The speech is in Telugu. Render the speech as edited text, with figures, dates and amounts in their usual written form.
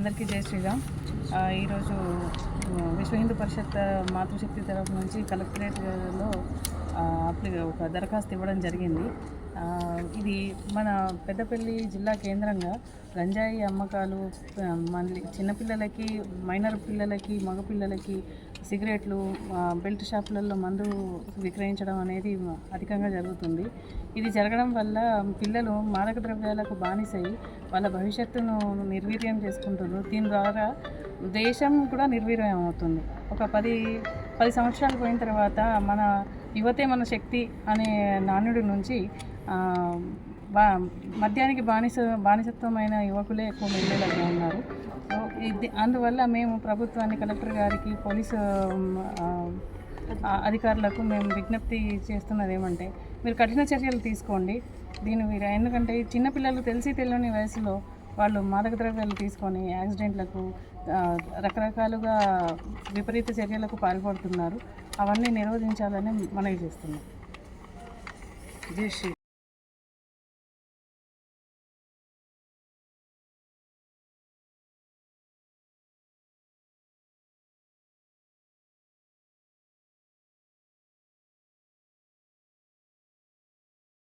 అందరికీ జై శ్రీరామ్. ఈరోజు విశ్వ హిందూ పరిషత్ మాతృశక్తి తరఫు నుంచి కలెక్టరేట్లో ఒక దరఖాస్తు ఇవ్వడం జరిగింది. ఇది మన పెద్దపల్లి జిల్లా కేంద్రంగా గంజాయి అమ్మకాలు, మళ్ళీ చిన్నపిల్లలకి, మైనర్ పిల్లలకి, మగపిల్లలకి సిగరెట్లు, బెల్ట్ షాపులలో మందు విక్రయించడం అనేది అధికంగా జరుగుతుంది. ఇది జరగడం వల్ల పిల్లలు మాదక ద్రవ్యాలకు బానిసై వాళ్ళ భవిష్యత్తును నిర్వీర్యం చేసుకుంటున్నారు. దీని ద్వారా దేశం కూడా నిర్వీర్యం అవుతుంది. ఒక 10 సంవత్సరాలు పోయిన తర్వాత మన యువతే మన శక్తి అనే నానుడి నుంచి మద్యానికి బానిసత్వమైన యువకులే ఎక్కువ మిగిలేలాగా ఉన్నారు. సో అందువల్ల మేము ప్రభుత్వాన్ని, కలెక్టర్ గారికి, పోలీసు అధికారులకు మేము విజ్ఞప్తి చేస్తున్నది ఏమంటే, మీరు కఠిన చర్యలు తీసుకోండి దీని మీద. ఎందుకంటే చిన్నపిల్లలు తెలిసి తెలియని వయసులో వాళ్ళు మాదక ద్రవ్యాలు తీసుకొని యాక్సిడెంట్లకు, రకరకాలుగా విపరీత చర్యలకు పాల్పడుతున్నారు. అవన్నీ నిరోధించాలని మనవి చేస్తున్నాం. జై శ్రీ.